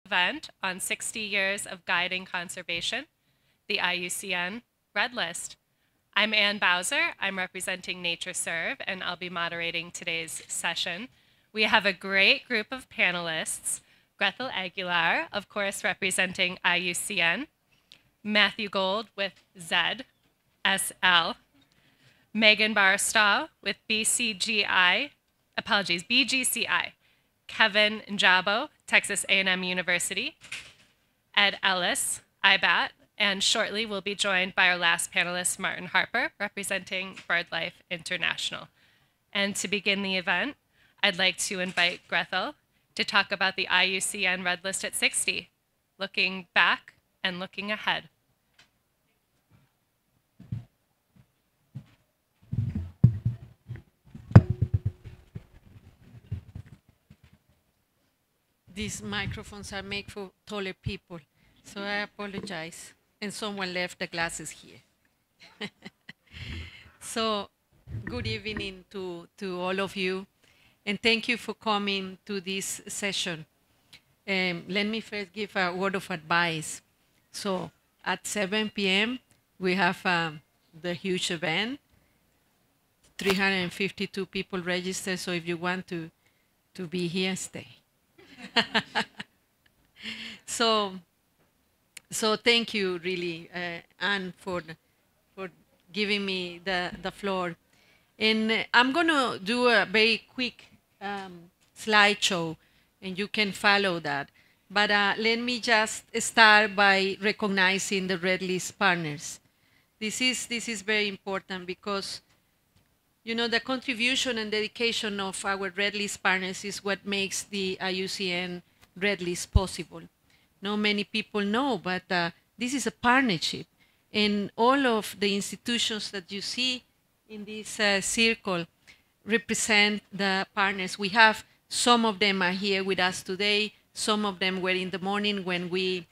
event on 60 years of guiding conservation, the IUCN Red List. I'm Ann Bowser. I'm representing NatureServe, and I'll be moderating today's session. We have a great group of panelists. Grethel Aguilar, of course, representing IUCN. Matthew Gold with Z, SL. Megan Barstow with BGCI. Kevin Njabo, Texas A&M University. Ed Ellis, IBAT, and shortly we'll be joined by our last panelist, Martin Harper, representing BirdLife International. And to begin the event, I'd like to invite Grethel to talk about the IUCN Red List at 60, looking back and looking ahead. These microphones are made for taller people, so I apologize. And someone left the glasses here. So, good evening to all of you, and thank you for coming to this session. Let me first give a word of advice. So, at 7 p.m., we have the huge event, 352 people registered, so if you want to be here, stay. So thank you really, Anne, for giving me the floor. And I'm going to do a very quick slideshow, and you can follow that. But let me just start by recognizing the Red List partners. This is very important because, you know, the contribution and dedication of our Red List partners is what makes the IUCN Red List possible. Not many people know, but this is a partnership. And all of the institutions that you see in this circle represent the partners. We have some of them are here with us today. Some of them were in the morning when we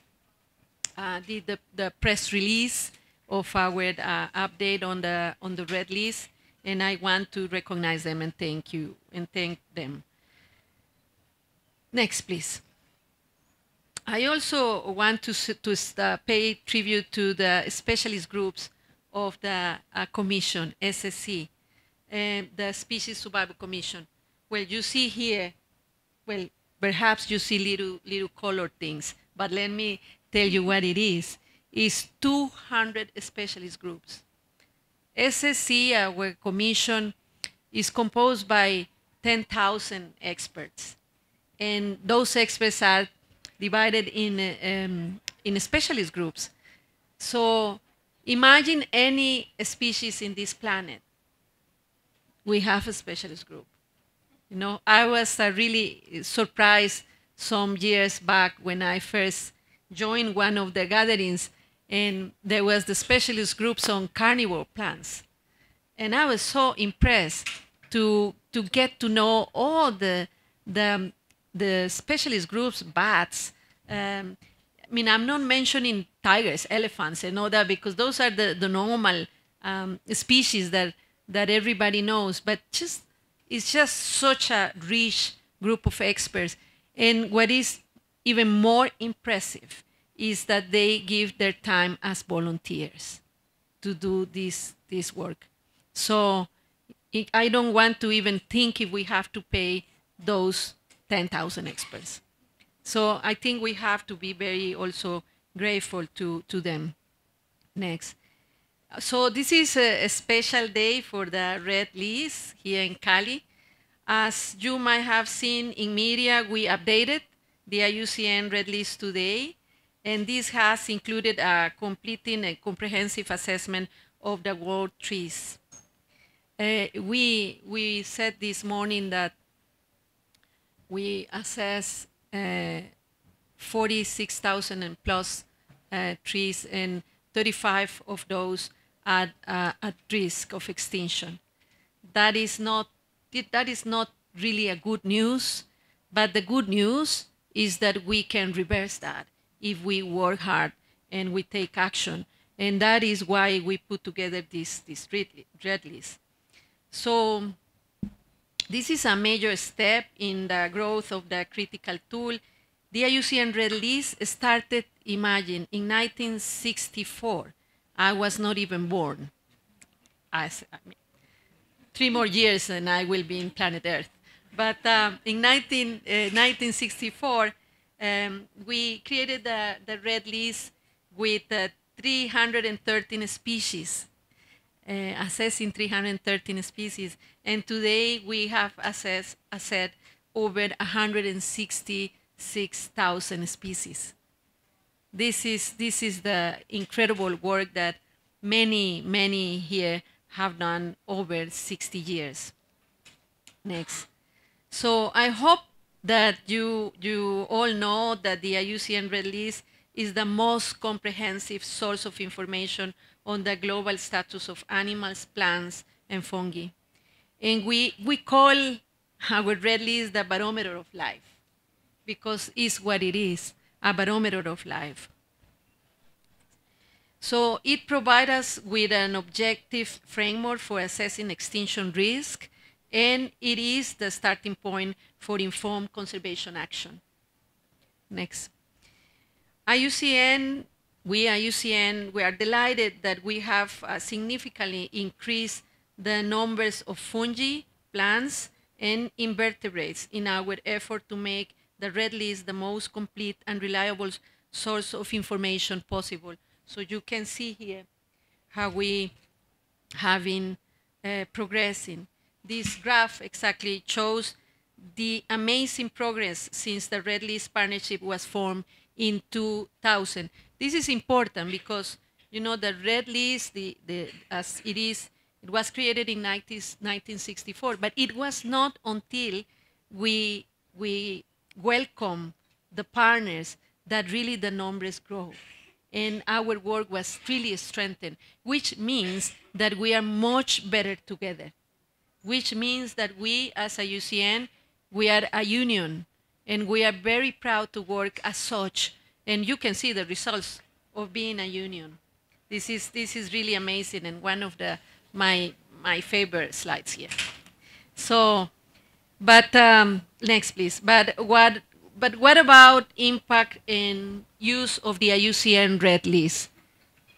did the press release of our update on the Red List. And I want to recognize them and thank you and thank them. Next, please. I also want to pay tribute to the specialist groups of the commission, SSC, and the Species Survival Commission. Well, you see here, well, perhaps you see little colored things, but let me tell you what it is. It's 200 specialist groups. SSC, our commission, is composed by 10,000 experts. And those experts are divided in specialist groups. So imagine any species in this planet. We have a specialist group. You know, I was really surprised some years back when I first joined one of the gatherings, and there was the specialist groups on carnivore plants. And I was so impressed to get to know all the specialist groups, bats. I mean, I'm not mentioning tigers, elephants, and all that, because those are the normal species that everybody knows. But it's just such a rich group of experts. And what is even more impressive is that they give their time as volunteers to do this work. So I don't want to even think if we have to pay those 10,000 experts. So I think we have to be very also grateful to them. Next. So this is a special day for the Red List here in Cali. As you might have seen in media, we updated the IUCN Red List today. And this has included completing a comprehensive assessment of the world trees. We said this morning that we assess 46,000 and plus trees, and 35 of those are at risk of extinction. That is not really a good news, but the good news is that we can reverse that if we work hard and we take action. And that is why we put together this Red List. So this is a major step in the growth of the critical tool. The IUCN Red List started, imagine, in 1964. I was not even born. I mean, 3 more years and I will be in planet Earth. But in 1964, we created the Red List with 313 species, assessing 313 species. And today we have assessed over 166,000 species. This is the incredible work that many here have done over 60 years. Next. So I hope that you all know that the IUCN Red List is the most comprehensive source of information on the global status of animals, plants, and fungi. And we call our Red List the barometer of life, because it's what it is, a barometer of life. So it provides us with an objective framework for assessing extinction risk, and it is the starting point for informed conservation action. Next. IUCN, we are delighted that we have significantly increased the numbers of fungi, plants, and invertebrates in our effort to make the Red List the most complete and reliable source of information possible. So you can see here how we have been progressing. This graph exactly shows the amazing progress since the Red List partnership was formed in 2000. This is important because, you know, the Red List, as it is, it was created in 1964, but it was not until we welcome the partners that really the numbers grow. And our work was really strengthened, which means that we are much better together, which means that we as a IUCN, we are a union, and we are very proud to work as such. And you can see the results of being a union. This is really amazing, and one of my favorite slides here. So, but next please. But what about impact and use of the IUCN Red List?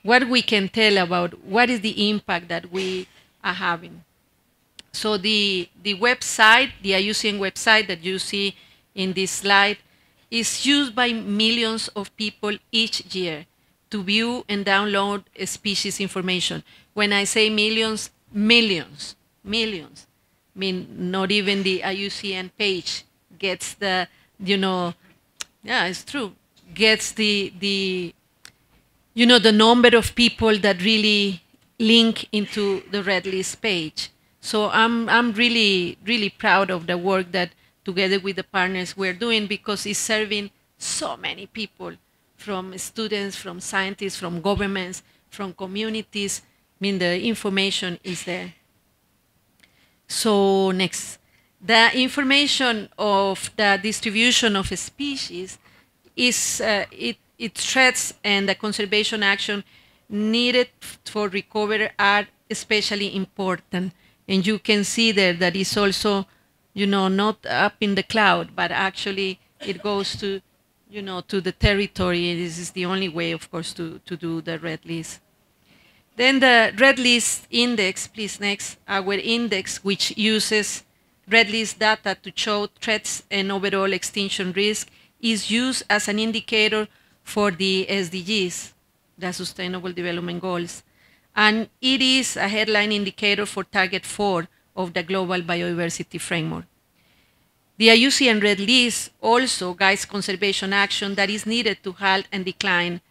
What we can tell about what is the impact that we are having? So the website, the IUCN website that you see in this slide, is used by millions of people each year to view and download species information. When I say millions, millions. I mean, not even the IUCN page gets the, you know, yeah, it's true, gets the you know, the number of people that really link into the Red List page. So I'm really proud of the work that together with the partners we're doing, because it's serving so many people, from students, from scientists, from governments, from communities. I mean, the information is there. So next, the information of the distribution of species is its threats and the conservation action needed for recovery are especially important. And you can see there that it's also, you know, not up in the cloud, but actually it goes to, you know, to the territory. This is the only way, of course, to do the Red List. Then the Red List index, please next, our index, which uses Red List data to show threats and overall extinction risk, is used as an indicator for the SDGs, the Sustainable Development Goals. And it is a headline indicator for Target 4 of the Global Biodiversity Framework. The IUCN Red List also guides conservation action that is needed to halt the decline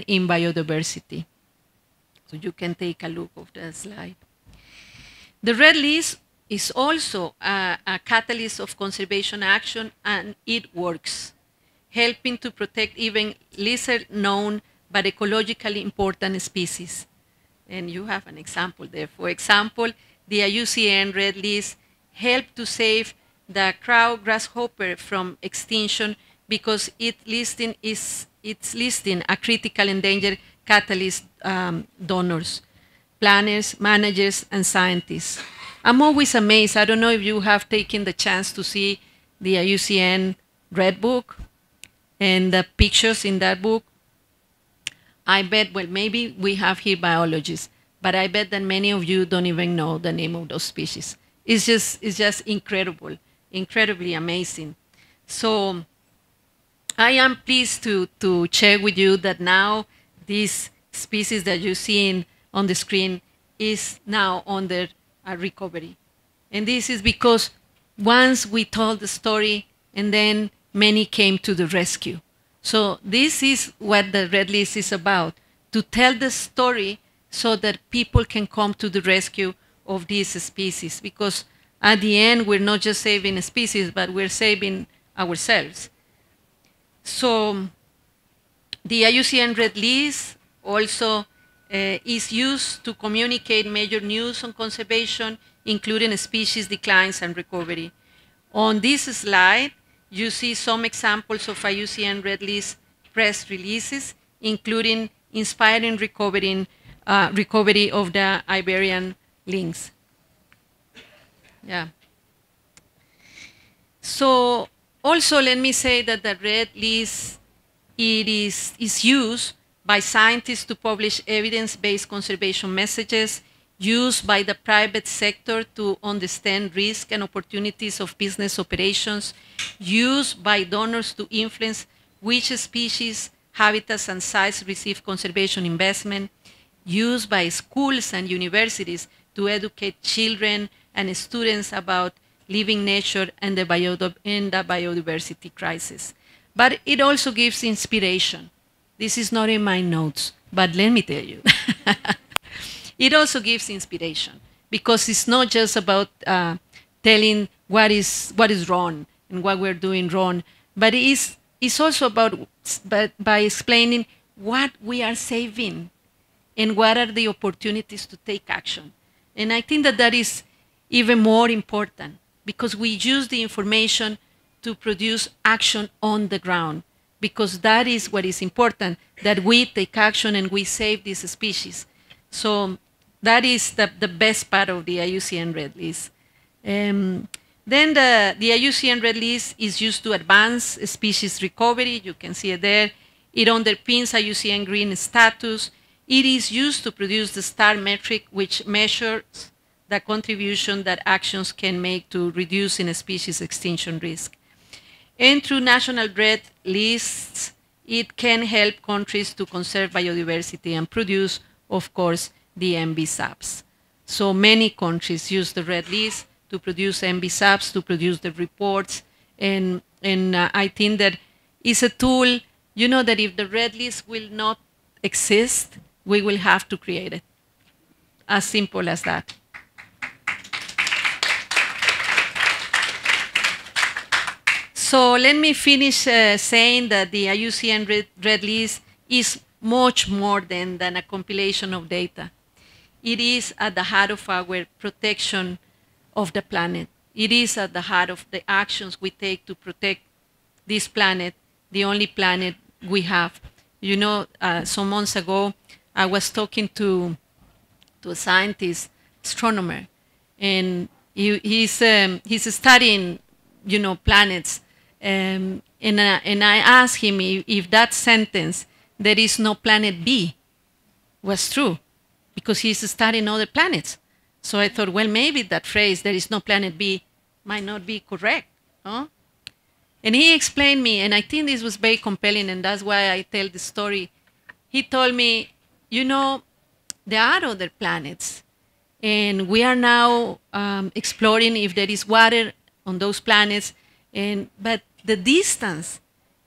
in biodiversity. So you can take a look of the slide. The Red List is also a catalyst of conservation action, and it works, helping to protect even lesser known but ecologically important species. And you have an example there. For example, the IUCN Red List helped to save the crow grasshopper from extinction because it's listing a critical endangered catalyst donors, planners, managers, and scientists. I'm always amazed. I don't know if you have taken the chance to see the IUCN red book and the pictures in that book, I bet, well, maybe we have here biologists, but I bet that many of you don't even know the name of those species. It's just incredible, incredibly amazing. So I am pleased to share with you that now this species that you see on the screen is now under recovery. And this is because once we told the story and then many came to the rescue. So this is what the Red List is about, to tell the story so that people can come to the rescue of these species. Because at the end, we're not just saving a species, but we're saving ourselves. So the IUCN Red List also is used to communicate major news on conservation, including species declines and recovery. On this slide, you see some examples of IUCN Red List press releases, including inspiring recovery of the Iberian lynx. Yeah. So also let me say that the Red List is used by scientists to publish evidence-based conservation messages, used by the private sector to understand risk and opportunities of business operations, used by donors to influence which species, habitats, and sites receive conservation investment, used by schools and universities to educate children and students about living nature and the biodiversity crisis. But it also gives inspiration. This is not in my notes, but let me tell you. It also gives inspiration because it's not just about telling what is wrong and what we're doing wrong, but it's also about by explaining what we are saving and what are the opportunities to take action. And I think that is even more important because we use the information to produce action on the ground, because that is what is important, that we take action and we save these species. So that is the best part of the IUCN Red List. Then the IUCN Red List is used to advance species recovery. You can see it there. It underpins IUCN Green status. It is used to produce the STAR metric, which measures the contribution that actions can make to reducing a species extinction risk. And through national red lists, it can help countries to conserve biodiversity and produce, of course, the MBSAPs. So many countries use the red list to produce MBSAPs, to produce the reports. And I think that it's a tool, you know, that if the red list will not exist, we will have to create it. As simple as that. So let me finish saying that the IUCN Red List is much more than a compilation of data. It is at the heart of our protection of the planet. It is at the heart of the actions we take to protect this planet, the only planet we have. You know, some months ago, I was talking to a scientist, astronomer, and he's studying, you know, planets. And I asked him if that sentence, there is no planet B, was true, because he's studying other planets. So I thought, well, maybe that phrase, there is no planet B, might not be correct. Huh? And he explained me, and I think this was very compelling, and that's why I tell the story. He told me, you know, there are other planets, and we are now exploring if there is water on those planets, but the distance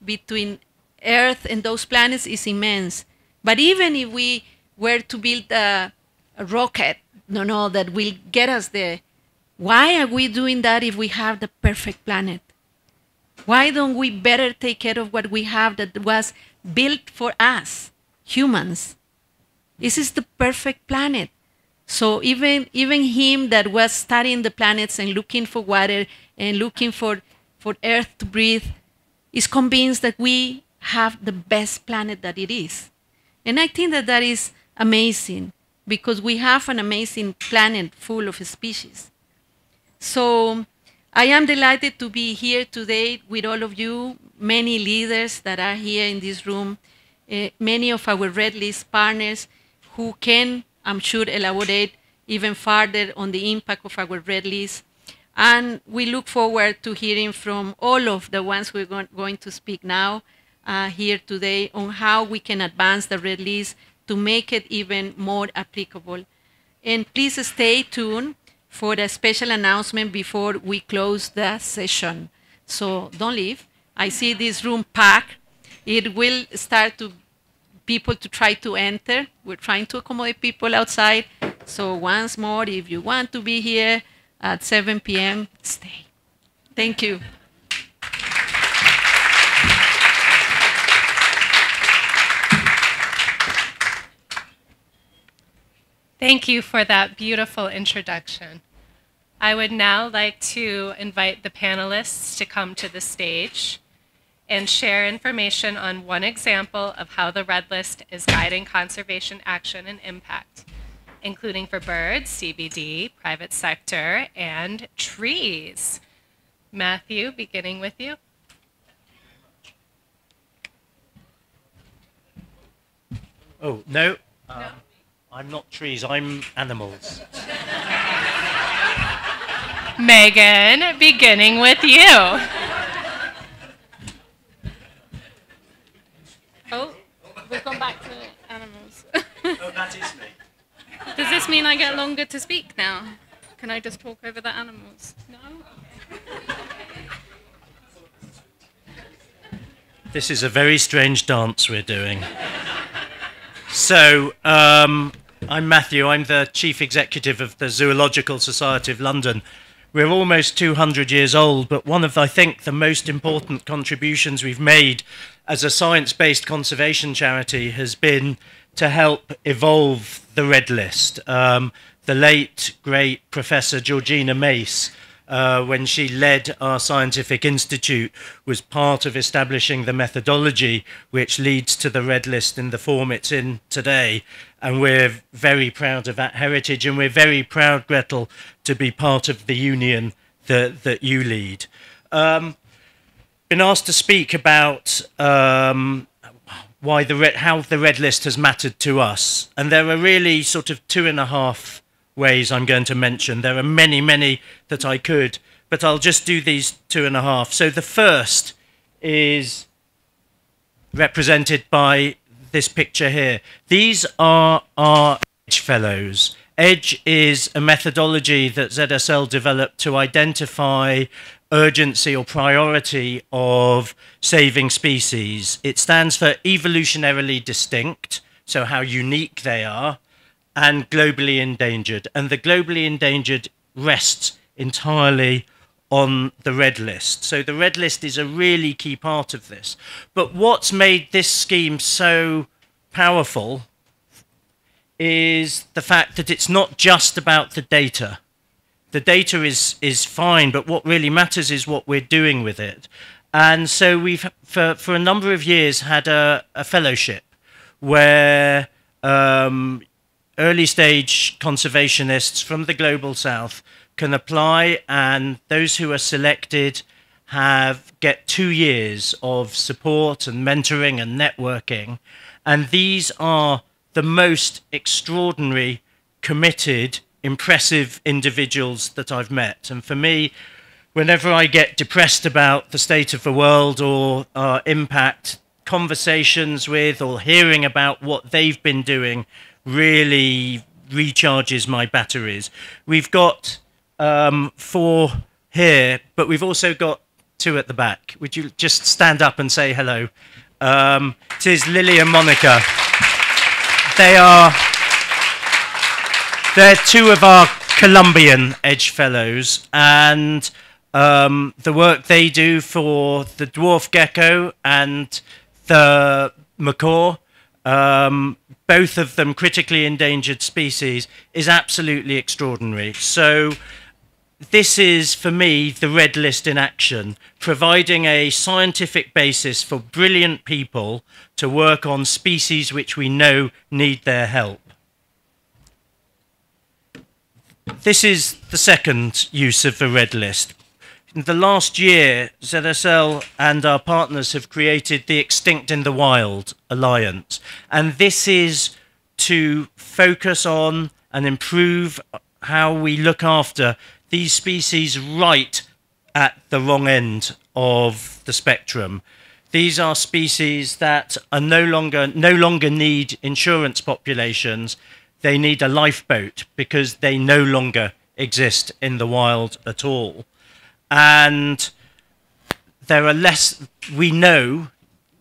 between Earth and those planets is immense. But even if we were to build a rocket, that will get us there, why are we doing that if we have the perfect planet? Why don't we better take care of what we have that was built for us, humans? This is the perfect planet. So even him that was studying the planets and looking for water and looking for Earth to breathe is convinced that we have the best planet that it is. And I think that is amazing because we have an amazing planet full of species. So I am delighted to be here today with all of you, many leaders that are here in this room, many of our Red List partners who can, I'm sure, elaborate even further on the impact of our Red List. And we look forward to hearing from all of the ones we're going to speak now here today on how we can advance the Red List to make it even more applicable. And please stay tuned for a special announcement before we close the session. So don't leave. I see this room packed. It will start to people to try to enter. We're trying to accommodate people outside. So once more, if you want to be here at 7 p.m., stay. Thank you. Thank you for that beautiful introduction. I would now like to invite the panelists to come to the stage and share information on one example of how the Red List is guiding conservation action and impact, including for birds, CBD, private sector, and trees. Matthew, beginning with you. Oh, no. I'm not trees, I'm animals. Megan, beginning with you. Oh, we've gone back to animals. Oh, that is me. Does this mean I get longer to speak now? Can I just talk over the animals? No? This is a very strange dance we're doing. So, I'm Matthew. I'm the Chief Executive of the Zoological Society of London. We're almost 200 years old, but one of, I think, the most important contributions we've made as a science-based conservation charity has been to help evolve the Red List. The late, great Professor Georgina Mace, when she led our scientific institute, was part of establishing the methodology which leads to the Red List in the form it's in today. And we're very proud of that heritage, and we're very proud, Gretel, to be part of the union that you lead. Been asked to speak about how the Red List has mattered to us. And there are really sort of 2.5 ways I'm going to mention. There are many, many that I could, but I'll just do these 2.5. So the first is represented by this picture here. These are our EDGE fellows. EDGE is a methodology that ZSL developed to identify urgency or priority of saving species. It stands for evolutionarily distinct, so how unique they are, and globally endangered. And the globally endangered rests entirely on the Red List. So the Red List is a really key part of this. But what's made this scheme so powerful is the fact that it's not just about the data. The data is fine, but what really matters is what we're doing with it. And so we've, for a number of years, had a fellowship where early stage conservationists from the Global South can apply, and those who are selected get 2 years of support and mentoring and networking. And these are the most extraordinary, committed, impressive individuals that I've met. And for me, whenever I get depressed about the state of the world or our impact, conversations with or hearing about what they've been doing really recharges my batteries. We've got 4 here, but we've also got 2 at the back. Would you just stand up and say hello? It is Lily and Monica. They're 2 of our Colombian EDGE fellows, and the work they do for the dwarf gecko and the macaw, both of them critically endangered species, is absolutely extraordinary. So this is, for me, the Red List in action, providing a scientific basis for brilliant people to work on species which we know need their help. This is the second use of the Red List. in the last year, ZSL and our partners have created the Extinct in the Wild Alliance. And this is to focus on and improve how we look after these species right at the wrong end of the spectrum. These are species that are no longer need insurance populations. They need a lifeboat because they no longer exist in the wild at all. And there are we know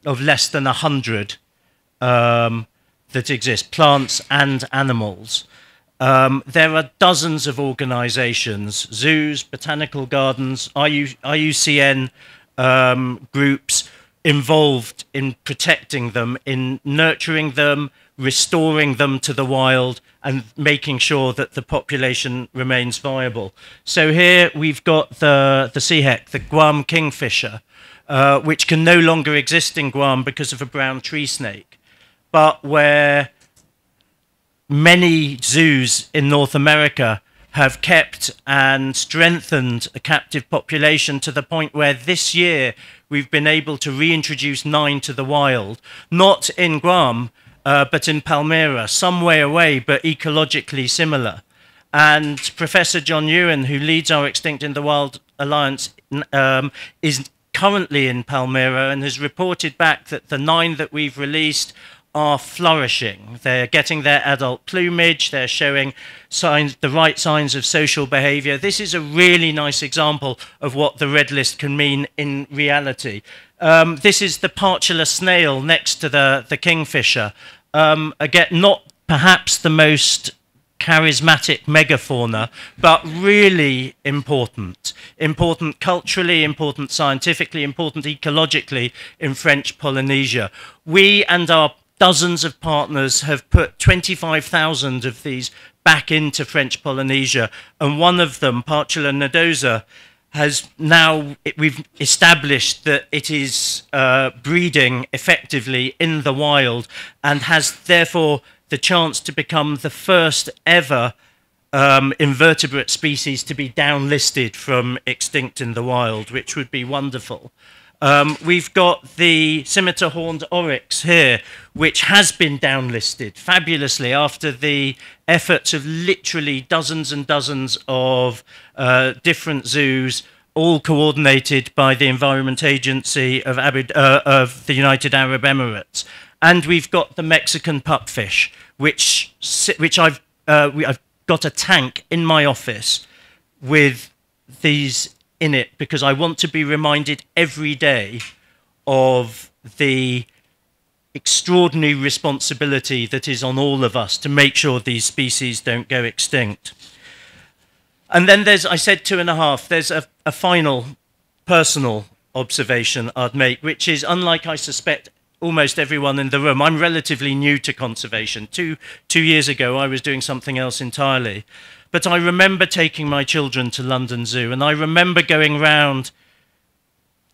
of less than 100 that exist, plants and animals. There are dozens of organizations, zoos, botanical gardens, IUCN groups involved in protecting them, in nurturing them, restoring them to the wild, and making sure that the population remains viable. So here we've got the seaheck, the Guam kingfisher, which can no longer exist in Guam because of a brown tree snake, but where many zoos in North America have kept and strengthened a captive population to the point where this year we've been able to reintroduce 9 to the wild, not in Guam, but in Palmyra, some way away, but ecologically similar. And Professor John Ewan, who leads our Extinct in the Wild Alliance, is currently in Palmyra and has reported back that the 9 that we've released are flourishing. They're getting their adult plumage, they're showing signs, the right signs of social behavior. This is a really nice example of what the red list can mean in reality. This is the partula snail next to the kingfisher. Again, not perhaps the most charismatic megafauna, but really important. Important culturally, important scientifically, important ecologically in French Polynesia. We and our dozens of partners have put 25,000 of these back into French Polynesia, and one of them, Partula nodosa, has now, we've established that it is breeding effectively in the wild and has therefore the chance to become the first ever invertebrate species to be downlisted from extinct in the wild, which would be wonderful. We've got the scimitar-horned oryx here, which has been downlisted fabulously after the efforts of literally dozens and dozens of different zoos, all coordinated by the Environment Agency of the United Arab Emirates. And we've got the Mexican pupfish, which I've got a tank in my office with these in it because I want to be reminded every day of the extraordinary responsibility that is on all of us to make sure these species don't go extinct. And then there's, I said 2.5, there's a final personal observation I'd make, which is, unlike I suspect almost everyone in the room, I'm relatively new to conservation. Two years ago, I was doing something else entirely. But I remember taking my children to London Zoo, and I remember going round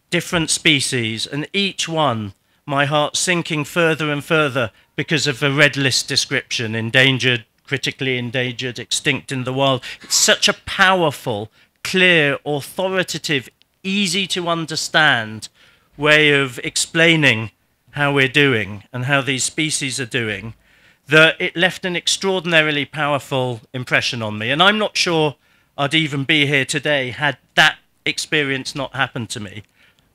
different species, and each one, my heart sinking further and further because of the red list description: endangered, critically endangered, extinct in the wild. It's such a powerful, clear, authoritative, easy to understand way of explaining how we're doing and how these species are doing, that it left an extraordinarily powerful impression on me. And I'm not sure I'd even be here today had that experience not happened to me.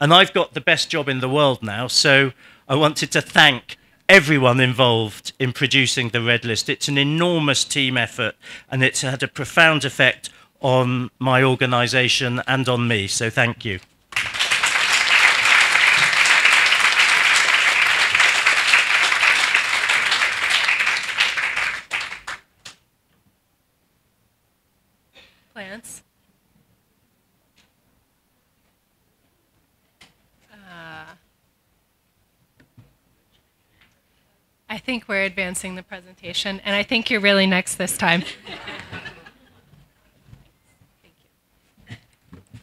And I've got the best job in the world now, so I wanted to thank everyone involved in producing the Red List. It's an enormous team effort, and it's had a profound effect on my organisation and on me, so thank you. Plants. I think we're advancing the presentation, and I think you're really next this time.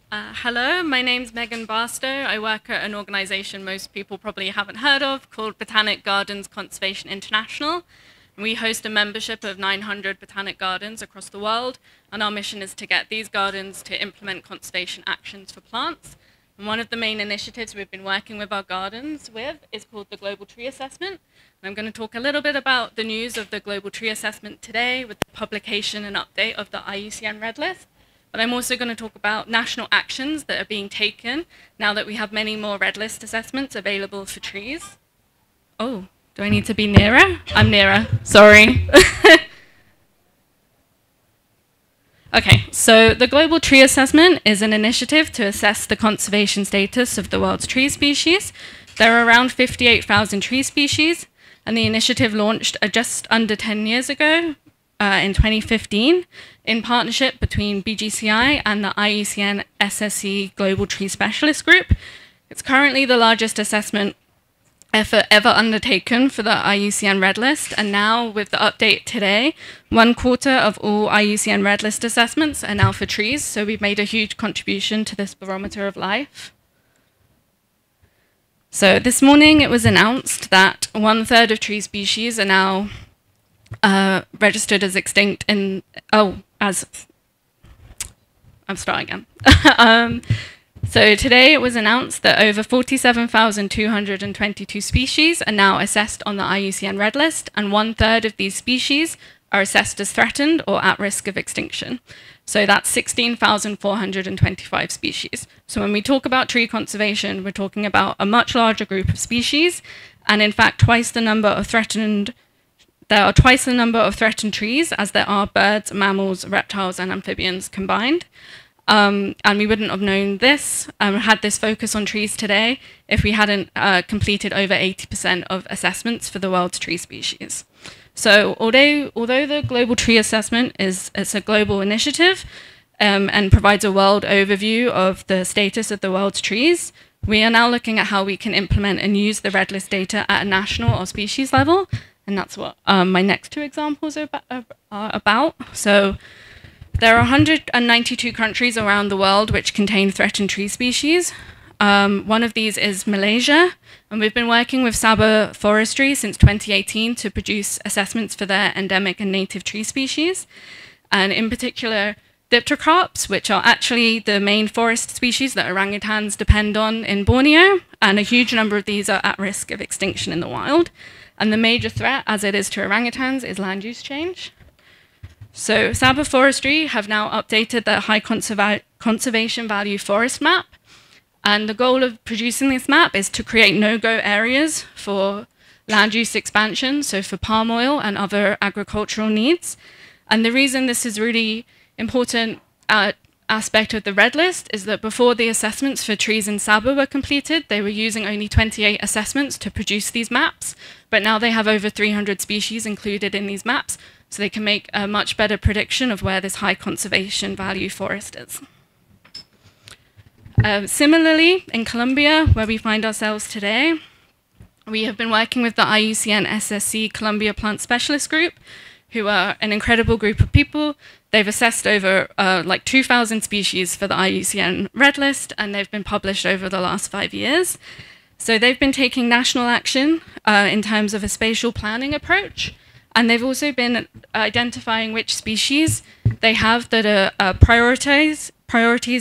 Hello, my name's Megan Barstow. I work at an organisation most people probably haven't heard of called Botanic Gardens Conservation International. We host a membership of 900 botanic gardens across the world, and our mission is to get these gardens to implement conservation actions for plants. And one of the main initiatives we've been working with our gardens with is called the Global Tree Assessment. And I'm going to talk a little bit about the news of the Global Tree Assessment today with the publication and update of the IUCN Red List. But I'm also going to talk about national actions that are being taken now that we have many more Red List assessments available for trees. Oh, do I need to be nearer? I'm nearer, sorry. Okay, so the Global Tree Assessment is an initiative to assess the conservation status of the world's tree species. There are around 58,000 tree species, and the initiative launched just under 10 years ago in 2015 in partnership between BGCI and the IUCN SSE Global Tree Specialist Group. It's currently the largest assessment effort ever undertaken for the IUCN Red List, and now with the update today, 1/4 of all IUCN Red List assessments are now for trees, so we've made a huge contribution to this barometer of life. So this morning it was announced that 1/3 of tree species are now registered as extinct in, I'm starting again. So today it was announced that over 47,222 species are now assessed on the IUCN Red List, and 1/3 of these species are assessed as threatened or at risk of extinction. So that's 16,425 species. So when we talk about tree conservation, we're talking about a much larger group of species, and in fact there are twice the number of threatened trees as there are birds, mammals, reptiles, and amphibians combined. And we wouldn't have known this, had this focus on trees today, if we hadn't completed over 80% of assessments for the world's tree species. So although the Global Tree Assessment it's a global initiative and provides a world overview of the status of the world's trees, we are now looking at how we can implement and use the Red List data at a national or species level, and that's what my next two examples are about. So there are 192 countries around the world which contain threatened tree species. One of these is Malaysia, and we've been working with Sabah Forestry since 2018 to produce assessments for their endemic and native tree species, and in particular dipterocarps, which are actually the main forest species that orangutans depend on in Borneo, and a huge number of these are at risk of extinction in the wild. And the major threat, as it is to orangutans, is land use change. So Sabah Forestry have now updated their high conservation value forest map, and the goal of producing this map is to create no-go areas for land use expansion, so for palm oil and other agricultural needs. And the reason this is really important aspect of the Red List is that before the assessments for trees in Sabah were completed, they were using only 28 assessments to produce these maps, but now they have over 300 species included in these maps, so they can make a much better prediction of where this high conservation value forest is. Similarly, in Colombia, where we find ourselves today, we have been working with the IUCN SSE Colombia Plant Specialist Group, who are an incredible group of people. They've assessed over like 2,000 species for the IUCN Red List, and they've been published over the last 5 years. So they've been taking national action in terms of a spatial planning approach, and they've also been identifying which species they have that are priorities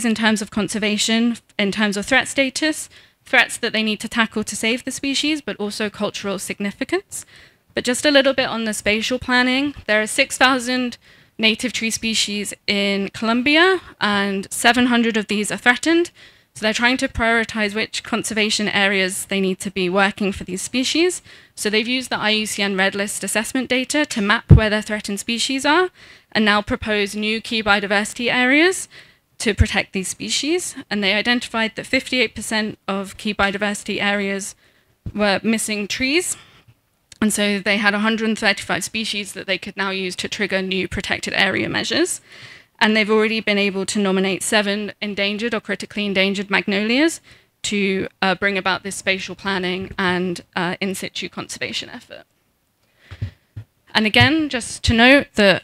in terms of conservation, in terms of threat status, threats that they need to tackle to save the species, but also cultural significance. But just a little bit on the spatial planning, there are 6,000 native tree species in Colombia, and 700 of these are threatened. So they're trying to prioritize which conservation areas they need to be working for these species. So they've used the IUCN Red List assessment data to map where their threatened species are, and now propose new key biodiversity areas to protect these species. And they identified that 58% of key biodiversity areas were missing trees. And so they had 135 species that they could now use to trigger new protected area measures. And they've already been able to nominate 7 endangered or critically endangered magnolias to bring about this spatial planning and in situ conservation effort. And again, just to note that,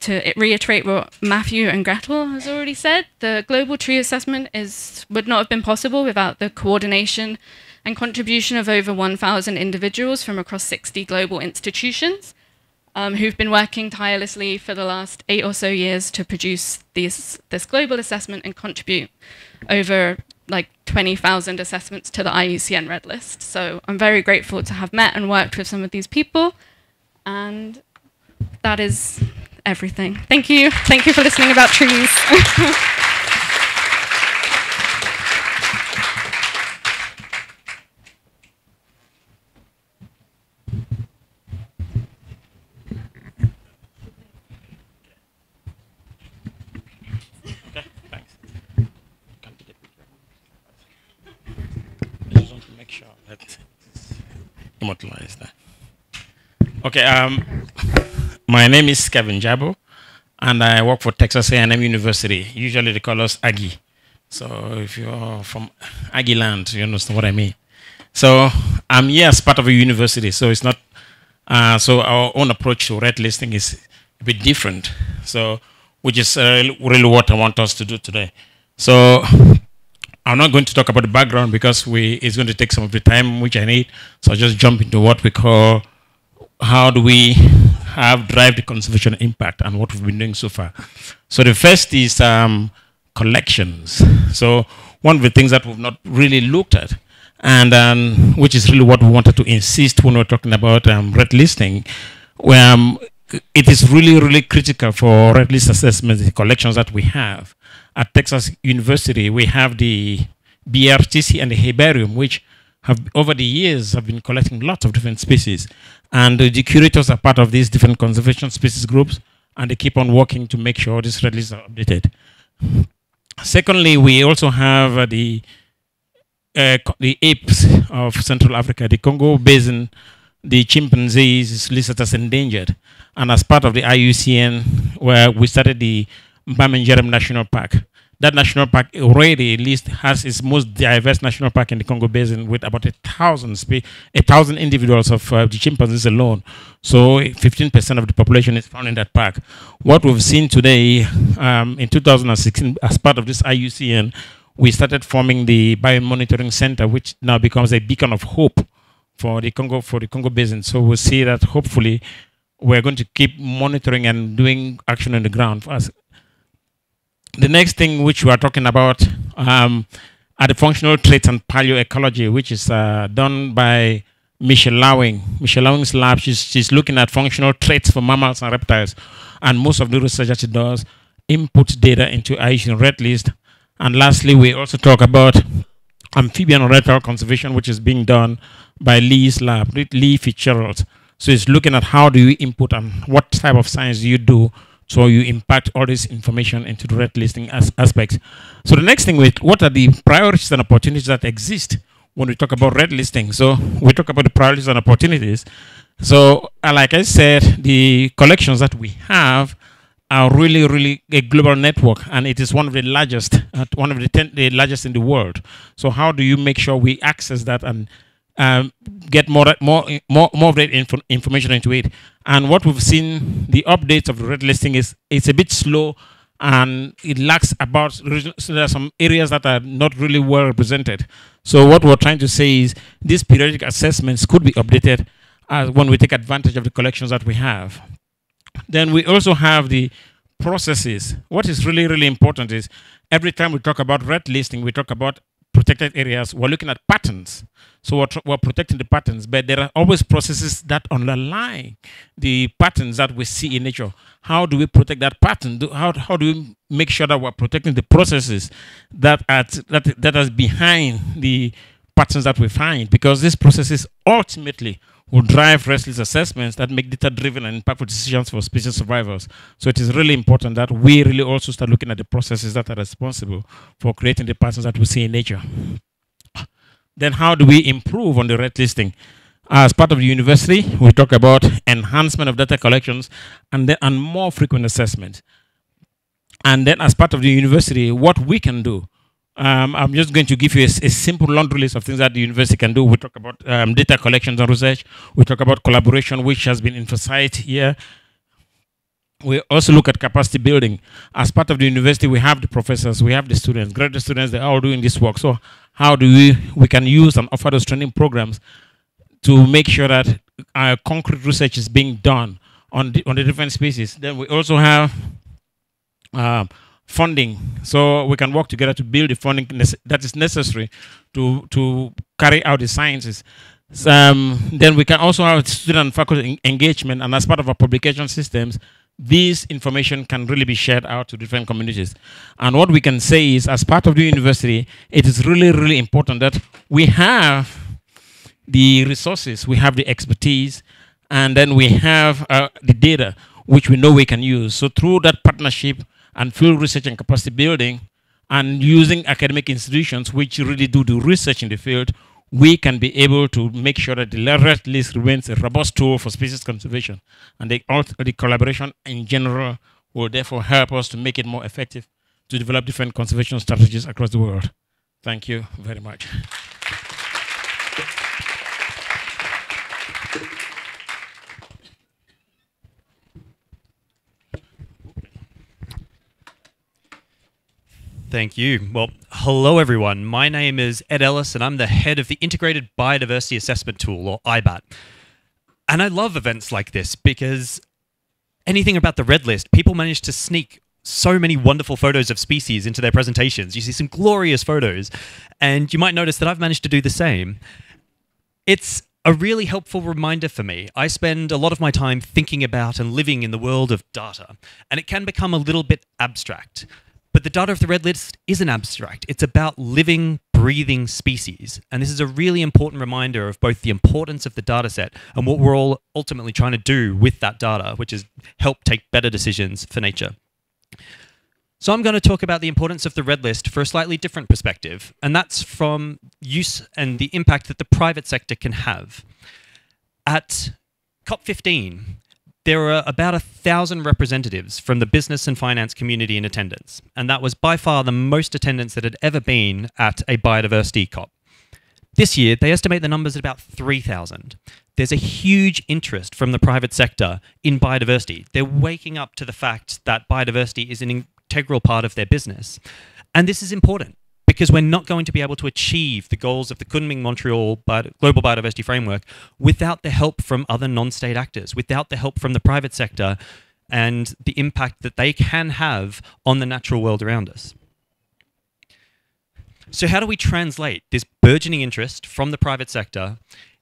to reiterate what Matthew and Gretel has already said, the Global Tree Assessment would not have been possible without the coordination and contribution of over 1,000 individuals from across 60 global institutions who've been working tirelessly for the last 8 or so years to produce this global assessment and contribute over like 20,000 assessments to the IUCN Red List. So I'm very grateful to have met and worked with some of these people, and that is everything. Thank you. Thank you for listening about trees. Immortalize that. Okay, my name is Kevin Jabo, and I work for Texas A&M University. Usually they call us Aggie. So if you're from Aggie land, you understand what I mean. So I'm here as part of a university, so it's not, so our own approach to red listing is a bit different. So, which is really what I want us to do today. So I'm not going to talk about the background because it's going to take some of the time which I need. So I'll just jump into what we call how do we drive the conservation impact and what we've been doing so far. So the first is collections. So one of the things that we've not really looked at, and which is really what we wanted to insist when we're talking about red listing, where it is really, really critical for red list assessments, the collections that we have. At Texas University, we have the BRTC and the herbarium, which have over the years have been collecting lots of different species. And the curators are part of these different conservation species groups, and they keep on working to make sure these red lists are updated. Secondly, we also have the apes of Central Africa, the Congo Basin, the chimpanzees is listed as endangered. And as part of the IUCN, where we started the Mbamenjerem National Park. That national park already at least has its most diverse national park in the Congo Basin with about 1,000 individuals of the chimpanzees alone. So 15% of the population is found in that park. What we've seen today in 2016, as part of this IUCN, we started forming the Biomonitoring Center, which now becomes a beacon of hope for the Congo Basin. So we'll see that hopefully we're going to keep monitoring and doing action on the ground for us. The next thing which we are talking about are the functional traits and paleoecology, which is done by Michelle Lowing. Michelle Lowing's lab, she's looking at functional traits for mammals and reptiles. And most of the research that she does inputs data into IUCN Red List. And lastly, we also talk about amphibian and reptile conservation, which is being done by Lee's lab, Lee Fitzgerald. So it's looking at how do you input and what type of science do you do so you impact all this information into the red listing aspects. So the next thing, what are the priorities and opportunities that exist when we talk about red listing? So we talk about the priorities and opportunities. So like I said, the collections that we have are really, really a global network, and it is one of the largest, one of the largest in the world. So how do you make sure we access that and get more of that information into it? And what we've seen, the updates of the red listing is it's a bit slow, and it lacks about, so there are some areas that are not really well represented. So what we're trying to say is these periodic assessments could be updated when we take advantage of the collections that we have. Then we also have the processes. What is really, really important is every time we talk about red listing, we talk about protected areas, we're looking at patterns. So we're protecting the patterns, but there are always processes that underlie the patterns that we see in nature. How do we protect that pattern? How do we make sure that we're protecting the processes that are behind the patterns that we find? Because these processes ultimately will drive red list assessments that make data-driven and impactful decisions for species survivors. So it is really important that we really also start looking at the processes that are responsible for creating the patterns that we see in nature. Then how do we improve on the red listing? As part of the university, we talk about enhancement of data collections and more frequent assessment. And then as part of the university, what we can do. I'm just going to give you a simple laundry list of things that the university can do. We talk about data collections and research. We talk about collaboration, which has been emphasized here. We also look at capacity building. As part of the university, we have the professors, we have the students, graduate students, they're all doing this work. So how do we can use and offer those training programs to make sure that concrete research is being done on the different species. Then we also have funding, so we can work together to build the funding that is necessary to carry out the sciences. Then we can also have student and faculty engagement, and as part of our publication systems, this information can really be shared out to different communities. And what we can say is, as part of the university, it is really, really important that we have the resources, we have the expertise, and then we have the data, which we know we can use. So through that partnership and field research and capacity building, and using academic institutions which really do the research in the field, we can be able to make sure that the red list remains a robust tool for species conservation. And the collaboration in general will therefore help us to make it more effective to develop different conservation strategies across the world. Thank you very much. Thank you. Well, hello everyone. My name is Ed Ellis and I'm the head of the Integrated Biodiversity Assessment Tool, or IBAT. And I love events like this because anything about the Red List, people manage to sneak so many wonderful photos of species into their presentations. You see some glorious photos, and you might notice that I've managed to do the same. It's a really helpful reminder for me. I spend a lot of my time thinking about and living in the world of data, and it can become a little bit abstract. But the data of the Red List isn't abstract. It's about living, breathing species. And this is a really important reminder of both the importance of the data set and what we're all ultimately trying to do with that data, which is help take better decisions for nature. So I'm going to talk about the importance of the Red List for a slightly different perspective, and that's from use and the impact that the private sector can have. At COP15, there were about 1,000 representatives from the business and finance community in attendance, and that was by far the most attendance that had ever been at a biodiversity COP. This year, they estimate the numbers at about 3,000. There's a huge interest from the private sector in biodiversity. They're waking up to the fact that biodiversity is an integral part of their business. And this is important because we're not going to be able to achieve the goals of the Kunming-Montreal Global Biodiversity Framework without the help from other non-state actors, without the help from the private sector and the impact that they can have on the natural world around us. So how do we translate this burgeoning interest from the private sector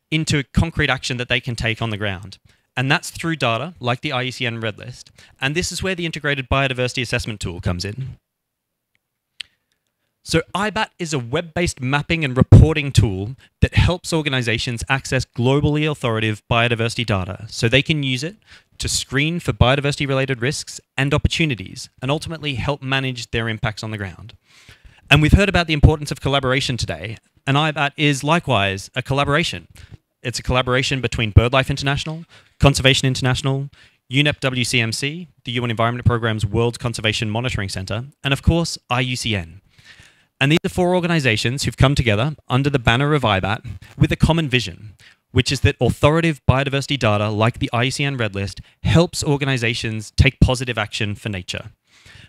into concrete action that they can take on the ground? And that's through data, like the IUCN Red List. And this is where the Integrated Biodiversity Assessment Tool comes in. So IBAT is a web-based mapping and reporting tool that helps organizations access globally authoritative biodiversity data so they can use it to screen for biodiversity-related risks and opportunities, and ultimately help manage their impacts on the ground. And we've heard about the importance of collaboration today, and IBAT is likewise a collaboration. It's a collaboration between BirdLife International, Conservation International, UNEP WCMC, the UN Environment Programme's World Conservation Monitoring Centre, and of course, IUCN. And these are 4 organizations who've come together under the banner of IBAT with a common vision, which is that authoritative biodiversity data like the IUCN Red List helps organizations take positive action for nature.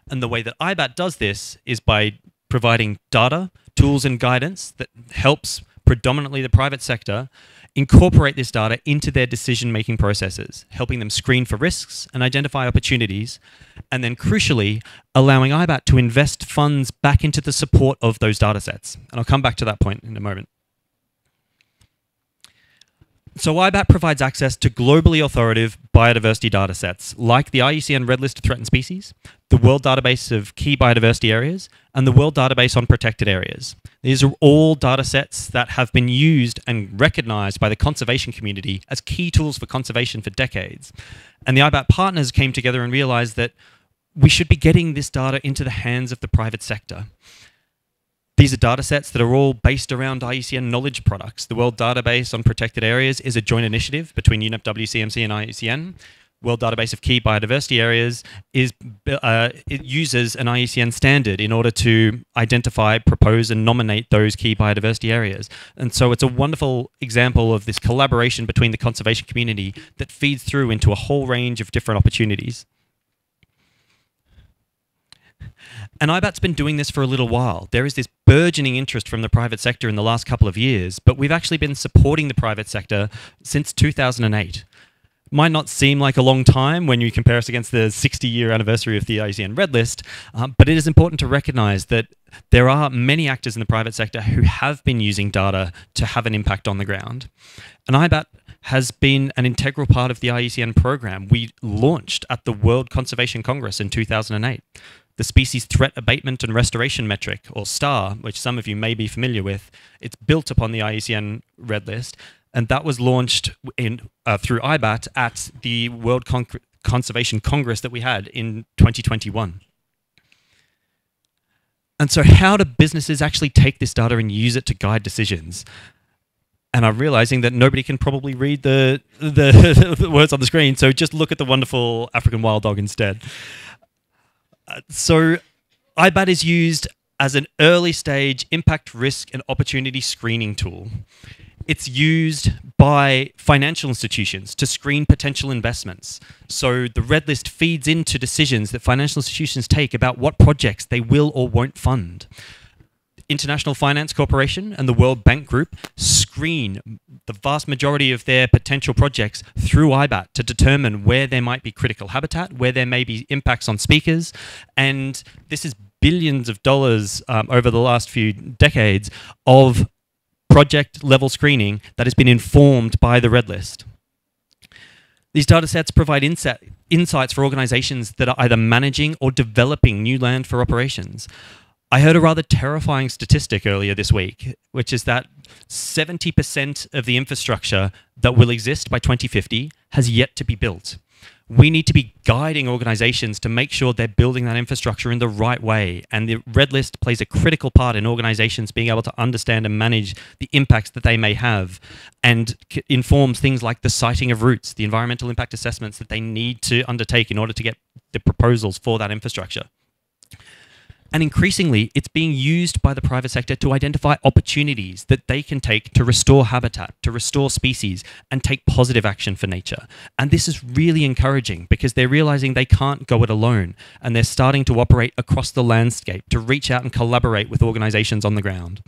And the way that IBAT does this is by providing data, tools and guidance that helps predominantly the private sector incorporate this data into their decision-making processes, helping them screen for risks and identify opportunities, and then crucially, allowing IBAT to invest funds back into the support of those data sets. And I'll come back to that point in a moment. So IBAT provides access to globally authoritative biodiversity data sets like the IUCN Red List of Threatened Species, the World Database of Key Biodiversity Areas, and the World Database on Protected Areas. These are all data sets that have been used and recognized by the conservation community as key tools for conservation for decades. And the IBAT partners came together and realized that we should be getting this data into the hands of the private sector. These are data sets that are all based around IUCN knowledge products. The World Database on Protected Areas is a joint initiative between UNEP WCMC and IUCN. World Database of Key Biodiversity Areas is it uses an IUCN standard in order to identify, propose, and nominate those key biodiversity areas. And so it's a wonderful example of this collaboration between the conservation community that feeds through into a whole range of different opportunities. And IBAT's been doing this for a little while. There is this burgeoning interest from the private sector in the last couple of years, but we've actually been supporting the private sector since 2008. Might not seem like a long time when you compare us against the 60-year anniversary of the IUCN Red List, but it is important to recognize that there are many actors in the private sector who have been using data to have an impact on the ground. And IBAT has been an integral part of the IUCN program. We launched at the World Conservation Congress in 2008. The Species Threat Abatement and Restoration Metric, or STAR, which some of you may be familiar with, it's built upon the IUCN Red List, and that was launched through IBAT at the World Conservation Congress that we had in 2021. And so how do businesses actually take this data and use it to guide decisions? And I'm realizing that nobody can probably read the words on the screen, so just look at the wonderful African wild dog instead. So IBAT is used as an early stage impact, risk, and opportunity screening tool. It's used by financial institutions to screen potential investments. So the Red List feeds into decisions that financial institutions take about what projects they will or won't fund. International Finance Corporation and the World Bank Group screen the vast majority of their potential projects through IBAT to determine where there might be critical habitat, where there may be impacts on speakers, and this is billions of dollars over the last few decades of project level screening that has been informed by the Red List. These data sets provide insights for organizations that are either managing or developing new land for operations. I heard a rather terrifying statistic earlier this week, which is that 70% of the infrastructure that will exist by 2050 has yet to be built. We need to be guiding organizations to make sure they're building that infrastructure in the right way. And the Red List plays a critical part in organizations being able to understand and manage the impacts that they may have, and informs things like the siting of routes, the environmental impact assessments that they need to undertake in order to get the proposals for that infrastructure. And increasingly, it's being used by the private sector to identify opportunities that they can take to restore habitat, to restore species, and take positive action for nature. And this is really encouraging because they're realizing they can't go it alone, and they're starting to operate across the landscape to reach out and collaborate with organizations on the ground.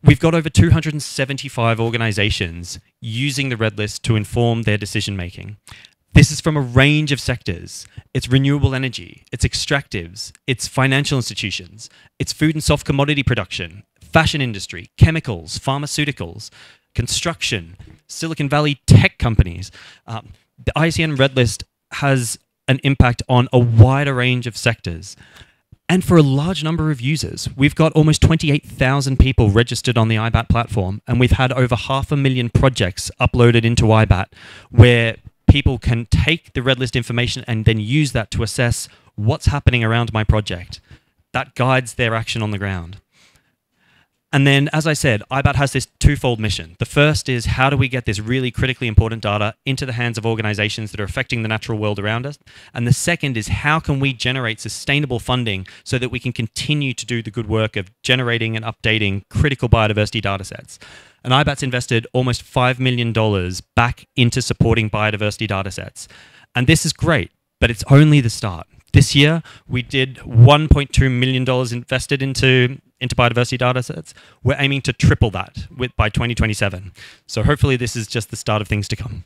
We've got over 275 organizations using the Red List to inform their decision making. This is from a range of sectors. It's renewable energy, it's extractives, it's financial institutions, it's food and soft commodity production, fashion industry, chemicals, pharmaceuticals, construction, Silicon Valley tech companies. The IUCN Red List has an impact on a wider range of sectors. And for a large number of users, we've got almost 28,000 people registered on the IBAT platform, and we've had over 500,000 projects uploaded into IBAT where people can take the Red List information and then use that to assess what's happening around my project. That guides their action on the ground. And then, as I said, IBAT has this twofold mission. The first is, how do we get this really critically important data into the hands of organizations that are affecting the natural world around us? And the second is, how can we generate sustainable funding so that we can continue to do the good work of generating and updating critical biodiversity data sets? And IBAT's invested almost $5 million back into supporting biodiversity data sets. And this is great, but it's only the start. This year, we did $1.2 million invested into biodiversity data sets. We're aiming to triple that by 2027. So hopefully this is just the start of things to come.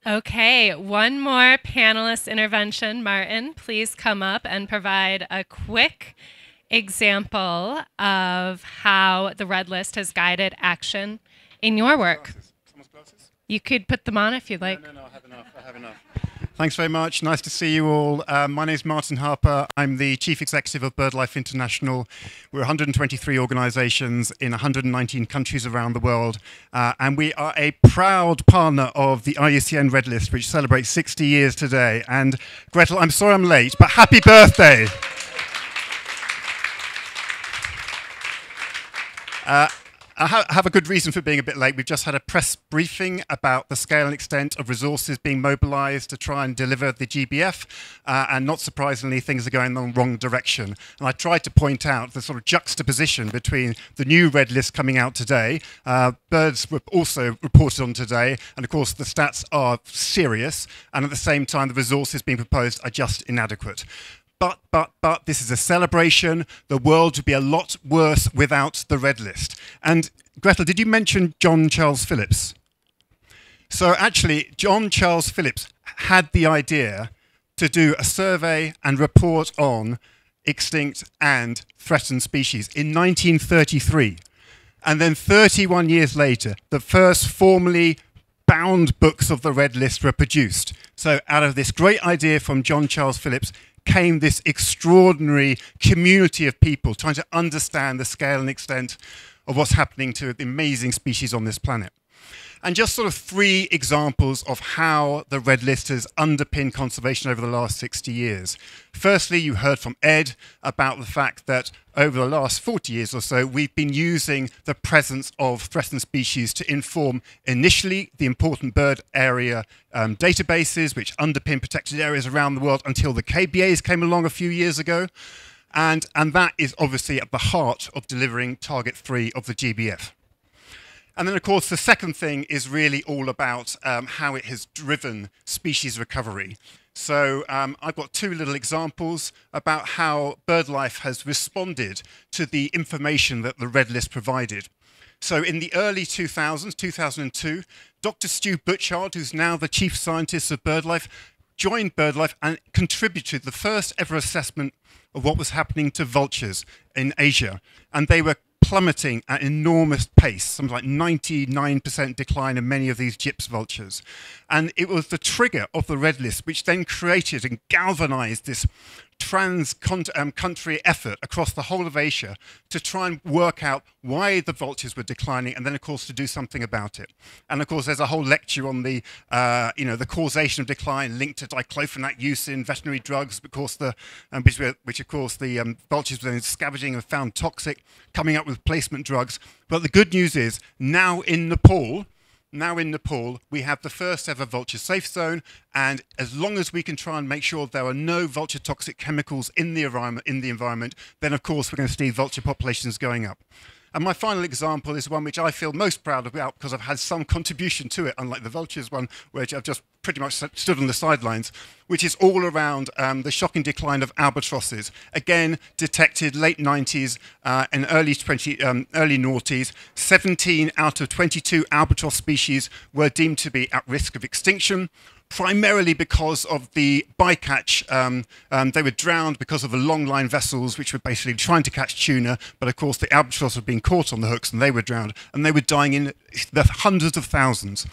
Okay, one more panelist intervention. Martin, please come up and provide a quick example of how the Red List has guided action in your work. You could put them on if you'd like. No, I have enough. Thanks very much. Nice to see you all. My name is Martin Harper. I'm the Chief Executive of BirdLife International. We're 123 organizations in 119 countries around the world. And we are a proud partner of the IUCN Red List, which celebrates 60 years today. And Gretel, I'm sorry I'm late, but happy birthday. I have a good reason for being a bit late. We've just had a press briefing about the scale and extent of resources being mobilised to try and deliver the GBF, and not surprisingly, things are going in the wrong direction. And I tried to point out the sort of juxtaposition between the new red list coming out today, birds were also reported on today, and of course the stats are serious, and at the same time the resources being proposed are just inadequate. But this is a celebration. The world would be a lot worse without the red list. And Gretel, did you mention John Charles Phillips? So actually, John Charles Phillips had the idea to do a survey and report on extinct and threatened species in 1933. And then 31 years later, the first formally bound books of the red list were produced. So out of this great idea from John Charles Phillips came this extraordinary community of people trying to understand the scale and extent of what's happening to the amazing species on this planet. And just sort of 3 examples of how the red list has underpinned conservation over the last 60 years. Firstly, you heard from Ed about the fact that over the last 40 years or so, we've been using the presence of threatened species to inform initially the important bird area databases, which underpin protected areas around the world until the KBAs came along a few years ago. And that is obviously at the heart of delivering Target 3 of the GBF. And then, of course, the second thing is really all about how it has driven species recovery. So I've got 2 little examples about how BirdLife has responded to the information that the red list provided. So in the early 2000s, 2002, Dr. Stu Butchard, who's now the chief scientist of BirdLife, joined BirdLife and contributed the first ever assessment of what was happening to vultures in Asia. And they were plummeting at an enormous pace, something like 99% decline in many of these gyps vultures. And it was the trigger of the red list, which then created and galvanized this trans-country effort across the whole of Asia to try and work out why the vultures were declining, and then, of course, to do something about it. And, of course, there's a whole lecture on the, the causation of decline linked to diclofenac use in veterinary drugs, because which, of course, the vultures were then scavenging and found toxic, coming up with replacement drugs. But the good news is, now in Nepal, we have the first ever vulture safe zone, and as long as we can try and make sure there are no vulture toxic chemicals in the environment, then of course we're going to see vulture populations going up. And my final example is one which I feel most proud about because I've had some contribution to it, unlike the vultures one, which I've just pretty much stood on the sidelines, which is all around the shocking decline of albatrosses. Again, detected late 90s and early noughties. 17 out of 22 albatross species were deemed to be at risk of extinction, primarily because of the bycatch. They were drowned because of the long line vessels, which were basically trying to catch tuna, but of course the albatross had been caught on the hooks and they were drowned, and they were dying in the hundreds of thousands.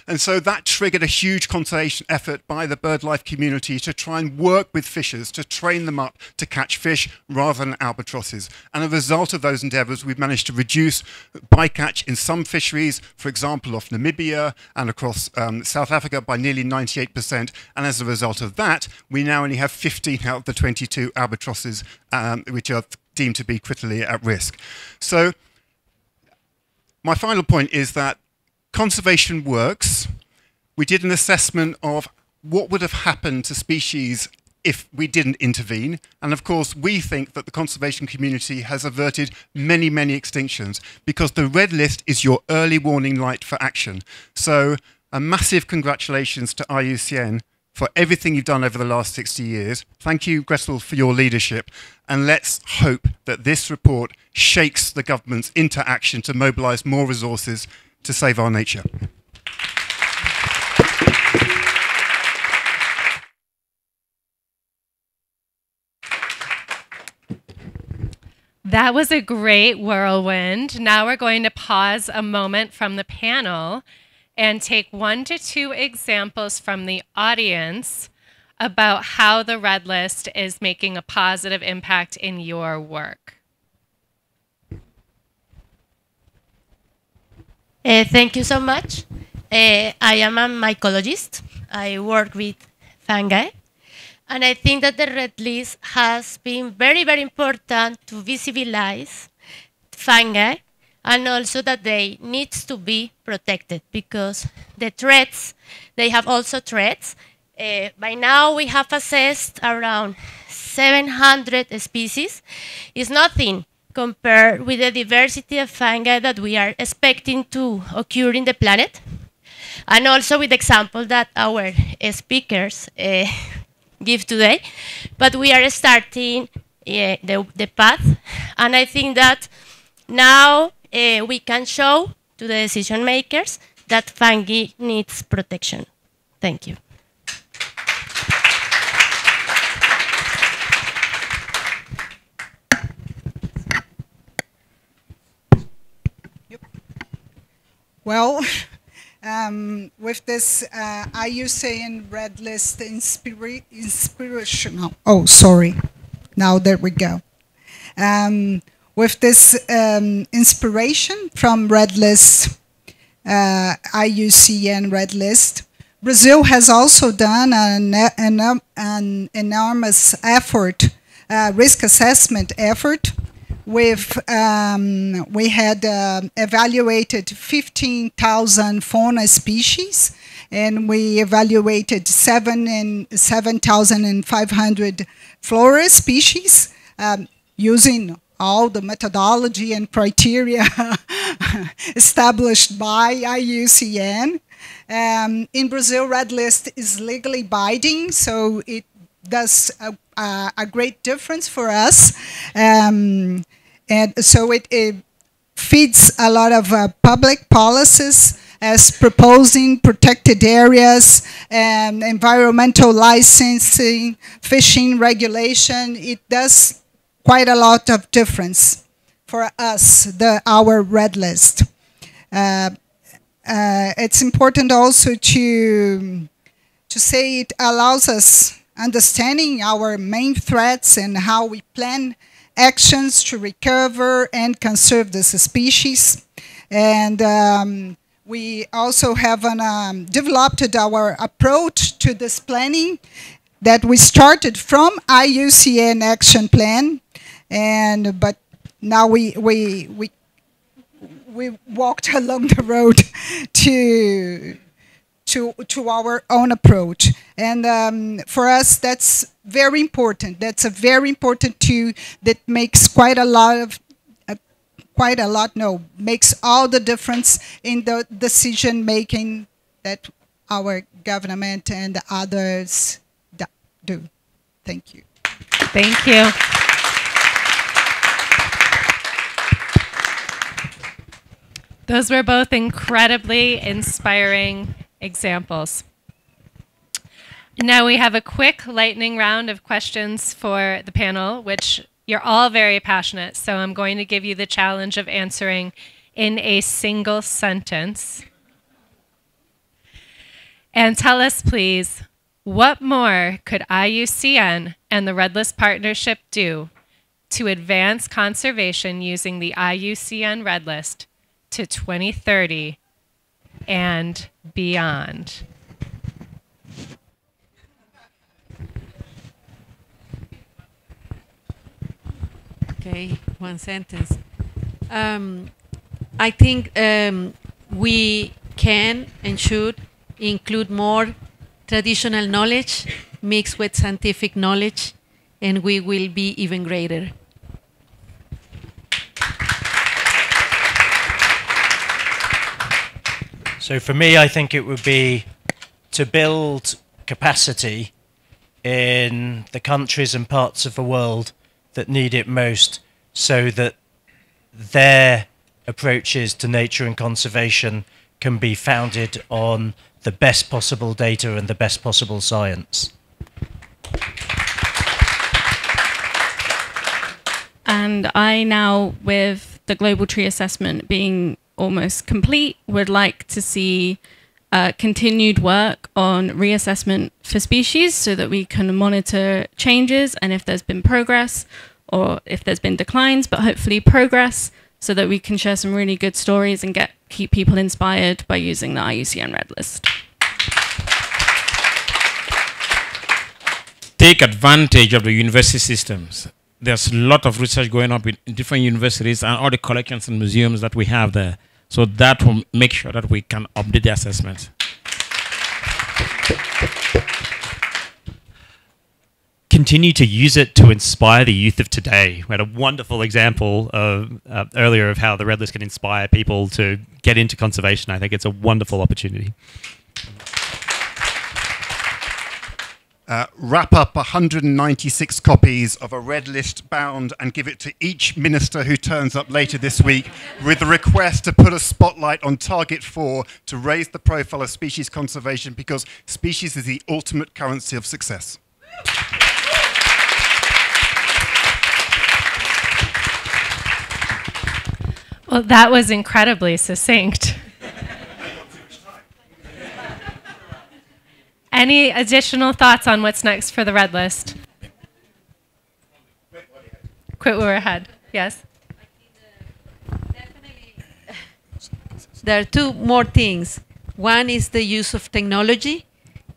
And so that triggered a huge conservation effort by the BirdLife community to try and work with fishers to train them up to catch fish rather than albatrosses. And as a result of those endeavours, we've managed to reduce bycatch in some fisheries, for example, off Namibia and across South Africa by nearly 98%. And as a result of that, we now only have 15 out of the 22 albatrosses which are deemed to be critically at risk. So my final point is that conservation works. We did an assessment of what would have happened to species if we didn't intervene. And of course, we think that the conservation community has averted many, many extinctions because the red list is your early warning light for action. So a massive congratulations to IUCN for everything you've done over the last 60 years. Thank you, Gretel, for your leadership. And let's hope that this report shakes the governments into action to mobilise more resources to save our nature. That was a great whirlwind. Now we're going to pause a moment from the panel and take 1 to 2 examples from the audience about how the Red List is making a positive impact in your work. Thank you so much. I am a mycologist. I work with fungi. And I think that the Red List has been very, very important to visualize fungi and also that they need to be protected because the threats, they have also threats. By now we have assessed around 700 species. It's nothing compared with the diversity of fungi that we are expecting to occur in the planet. And also with the example that our speakers give today. But we are starting the path. And I think that now we can show to the decision makers that fungi needs protection. Thank you. Well, with this IUCN Red List inspirational, oh, sorry, now there we go. With this inspiration from Red List, IUCN Red List, Brazil has also done an enormous effort, risk assessment effort. We had evaluated 15,000 fauna species, and we evaluated 7,500 flora species using all the methodology and criteria established by IUCN. In Brazil, Red List is legally binding, so it does a great difference for us. And so it feeds a lot of public policies as proposing protected areas, and environmental licensing, fishing regulation. It does quite a lot of difference for us, our Red List. It's important also to say it allows us understanding our main threats and how we plan actions to recover and conserve this species. And we also have developed our approach to this planning that we started from IUCN Action Plan, but now we walked along the road to our own approach. And for us, that's very important. That's a very important tool that makes makes all the difference in the decision making that our government and others do. Thank you. Thank you. Those were both incredibly inspiring examples. Now we have a quick lightning round of questions for the panel, which you're all very passionate, so I'm going to give you the challenge of answering in a single sentence. And tell us, please, what more could IUCN and the Red List Partnership do to advance conservation using the IUCN Red List to 2030 and beyond? Okay, one sentence. I think we can and should include more traditional knowledge mixed with scientific knowledge, and we will be even greater. So for me, I think it would be to build capacity in the countries and parts of the world that need it most, so that their approaches to nature and conservation can be founded on the best possible data and the best possible science. And I now, with the global tree assessment being almost complete, would like to see continued work on reassessment for species so that we can monitor changes and if there's been progress or if there's been declines, but hopefully progress, so that we can share some really good stories and keep people inspired by using the IUCN Red List. Take advantage of the university systems. there's a lot of research going on in different universities and all the collections and museums that we have there. So that will make sure that we can update the assessments. Continue to use it to inspire the youth of today. We had a wonderful example of, earlier of how the Red List can inspire people to get into conservation. I think it's a wonderful opportunity. Wrap up 196 copies of a Red List bound and give it to each minister who turns up later this week with the request to put a spotlight on Target 4 to raise the profile of species conservation, because species is the ultimate currency of success. Well, that was incredibly succinct. Any additional thoughts on what's next for the Red List? Quit where we're ahead. Yes? There are two more things. One is the use of technology,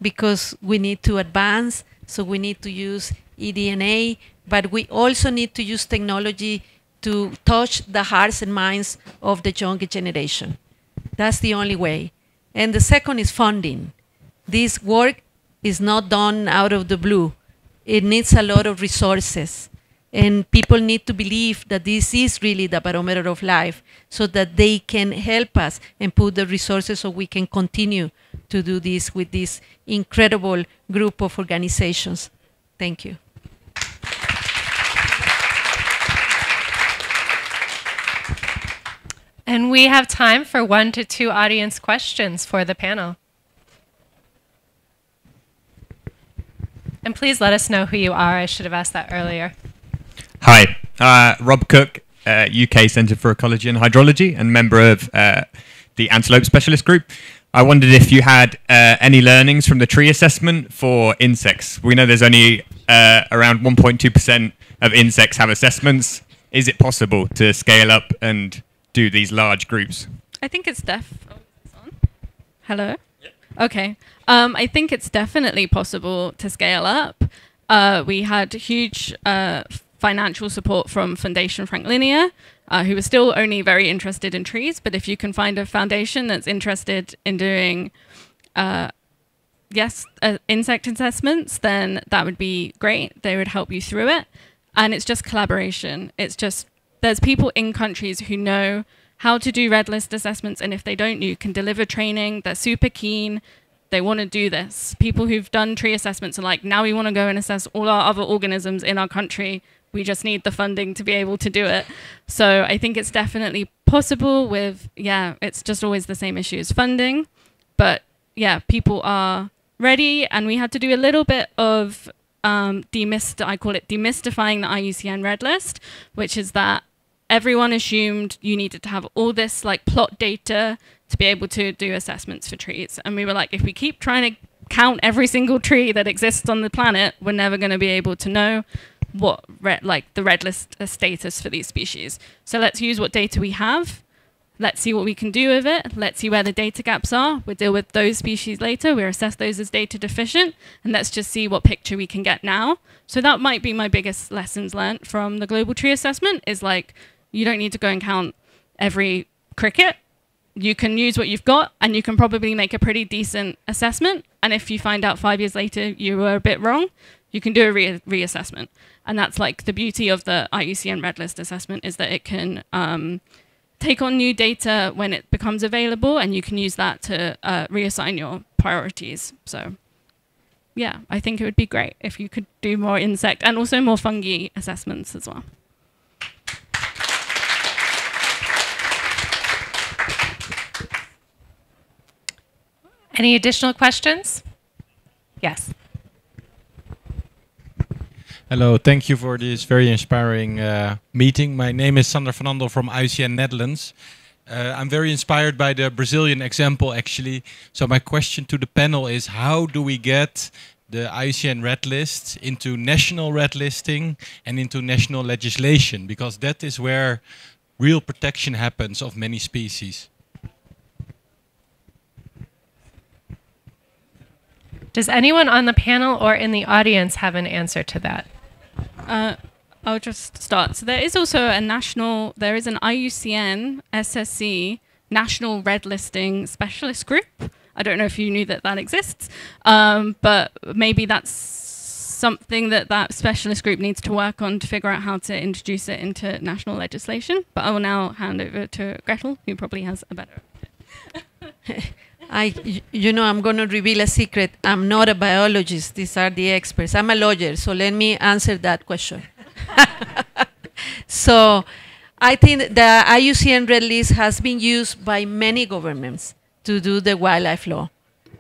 because we need to advance, so we need to use eDNA, but we also need to use technology to touch the hearts and minds of the younger generation. That's the only way. And the second is funding. This work is not done out of the blue. It needs a lot of resources. And people need to believe that this is really the barometer of life, so that they can help us and put the resources so we can continue to do this with this incredible group of organizations. Thank you. And we have time for 1 to 2 audience questions for the panel. And please let us know who you are. I should have asked that earlier. Hi, Rob Cook, UK Centre for Ecology and Hydrology, and member of the Antelope Specialist Group. I wondered if you had any learnings from the tree assessment for insects. We know there's only around 1.2% of insects have assessments. Is it possible to scale up and do these large groups? I think it's Hello? Yep. Okay. I think it's definitely possible to scale up. We had huge financial support from Foundation Franklinia, who was still only very interested in trees. But if you can find a foundation that's interested in doing, insect assessments, then that would be great. They would help you through it. And it's just collaboration. It's just, there's people in countries who know how to do Red List assessments. And if they don't, you can deliver training. They're super keen. They want to do this. People who've done tree assessments are like, now we want to go and assess all our other organisms in our country. We just need the funding to be able to do it. So I think it's definitely possible with, it's just always the same issue as funding. But yeah, people are ready. And we had to do a little bit of I call it demystifying the IUCN Red List, which is that everyone assumed you needed to have all this like plot data to be able to do assessments for trees. And we were like, if we keep trying to count every single tree that exists on the planet, we're never going to be able to know what the Red List status for these species. So let's use what data we have. Let's see what we can do with it. Let's see where the data gaps are. We'll deal with those species later. We'll assess those as data deficient. And let's just see what picture we can get now. So that might be my biggest lessons learned from the global tree assessment, is like, you don't need to go and count every cricket. You can use what you've got, and you can probably make a pretty decent assessment. And if you find out 5 years later you were a bit wrong, you can do a reassessment. And that's like the beauty of the IUCN Red List assessment, is that it can take on new data when it becomes available, and you can use that to reassign your priorities. So yeah, I think it would be great if you could do more insect and also more fungi assessments as well. Any additional questions? Yes. Hello, thank you for this very inspiring meeting. My name is Sander van Andel from IUCN Netherlands. I'm very inspired by the Brazilian example, actually. So my question to the panel is, how do we get the IUCN Red List into national red listing and into national legislation? Because that is where real protection happens of many species. Does anyone on the panel or in the audience have an answer to that? I'll just start. So there is also an IUCN SSC National Red Listing Specialist Group. I don't know if you knew that that exists, but maybe that's something that specialist group needs to work on to figure out how to introduce it into national legislation. But I will now hand over to Gretel, who probably has a better. I'm going to reveal a secret. I'm not a biologist. These are the experts. I'm a lawyer, so let me answer that question. So I think the IUCN Red List has been used by many governments to do the wildlife law.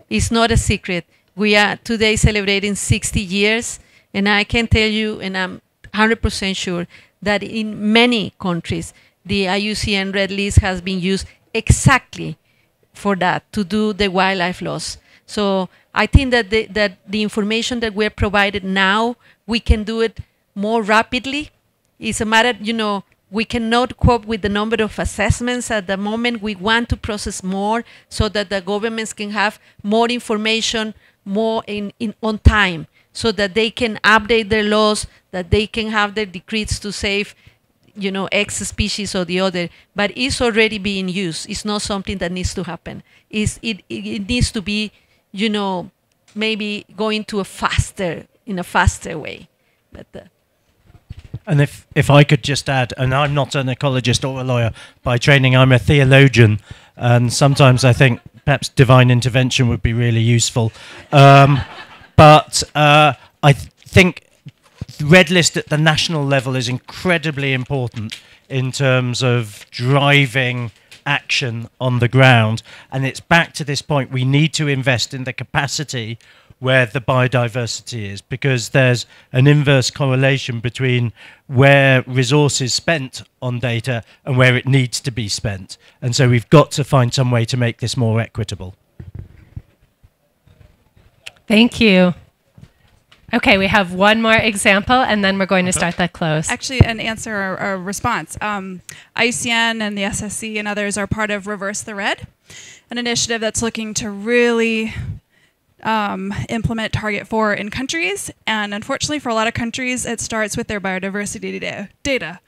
It's not a secret. We are today celebrating 60 years, and I can tell you, and I'm 100% sure, that in many countries, the IUCN Red List has been used exactly for that, to do the wildlife laws. So I think that the information that we're provided now, we can do it more rapidly. It's a matter, we cannot cope with the number of assessments at the moment. We want to process more so that the governments can have more information more on time, so that they can update their laws, that they can have their decrees to save X species or the other, but it's already being used. It's not something that needs to happen. It needs to be, maybe going to in a faster way. But and if I could just add, and I'm not an ecologist or a lawyer by training, I'm a theologian, and sometimes I think perhaps divine intervention would be really useful. But I think Red List at the national level is incredibly important in terms of driving action on the ground. And it's back to this point, we need to invest in the capacity where the biodiversity is, because there's an inverse correlation between where resources spent on data and where it needs to be spent. And so we've got to find some way to make this more equitable. Thank you. Okay, we have one more example, and then we're going to start that close. Actually, an answer or a response. IUCN and the SSC and others are part of Reverse the Red, an initiative that's looking to really implement Target 4 in countries. And unfortunately, for a lot of countries, it starts with their biodiversity data.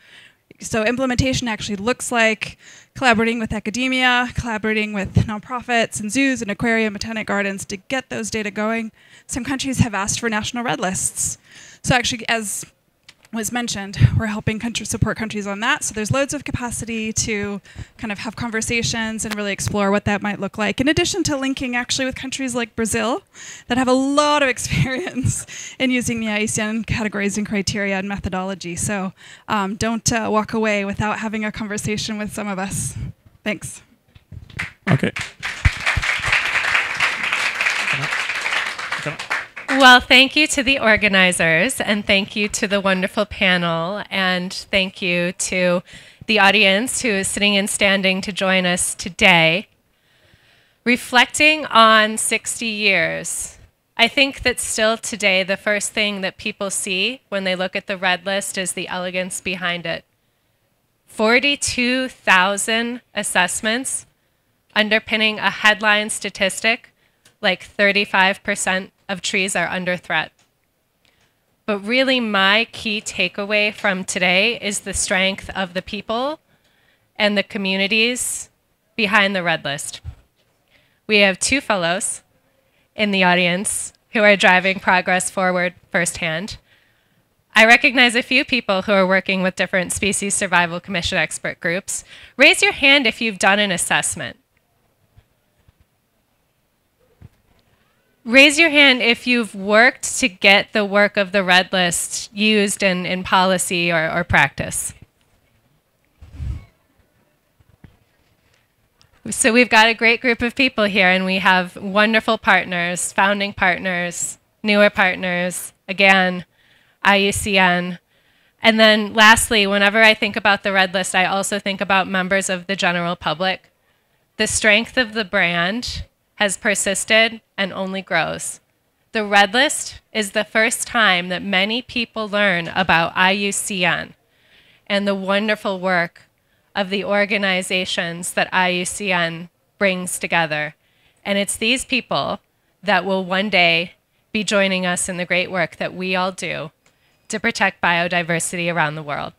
So implementation actually looks like collaborating with academia, collaborating with nonprofits and zoos and aquarium botanic gardens to get those data going. Some countries have asked for national red lists. So actually, as was mentioned, we're helping support countries on that. So there's loads of capacity to kind of have conversations and really explore what that might look like. In addition to linking actually with countries like Brazil that have a lot of experience in using the IUCN categories and criteria and methodology. So don't walk away without having a conversation with some of us. Thanks. Okay. Well, thank you to the organizers, and thank you to the wonderful panel, and thank you to the audience who is sitting and standing to join us today. Reflecting on 60 years, I think that still today the first thing that people see when they look at the Red List is the elegance behind it. 42,000 assessments underpinning a headline statistic like 35% of trees are under threat. But really my key takeaway from today is the strength of the people and the communities behind the Red List. We have two fellows in the audience who are driving progress forward firsthand. I recognize a few people who are working with different Species Survival Commission expert groups. Raise your hand if you've done an assessment. Raise your hand if you've worked to get the work of the Red List used in policy or practice. So we've got a great group of people here, and we have wonderful partners, founding partners, newer partners, again, IUCN. And then lastly, whenever I think about the Red List, I also think about members of the general public. The strength of the brand has persisted and only grows. The Red List is the first time that many people learn about IUCN and the wonderful work of the organizations that IUCN brings together. And it's these people that will one day be joining us in the great work that we all do to protect biodiversity around the world.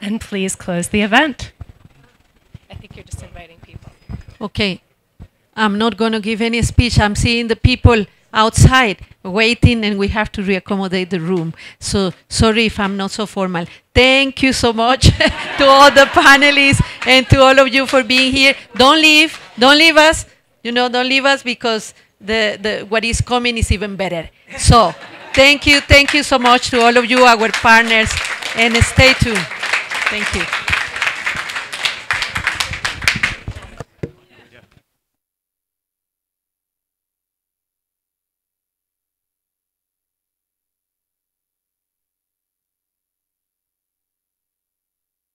And please close the event. I think you're just inviting people. Okay. I'm not going to give any speech. I'm seeing the people outside waiting, and we have to reaccommodate the room. So sorry if I'm not so formal. Thank you so much to all the panelists and to all of you for being here. Don't leave. Don't leave us. You know, don't leave us, because what is coming is even better. So thank you so much to all of you, our partners, and stay tuned. Thank you.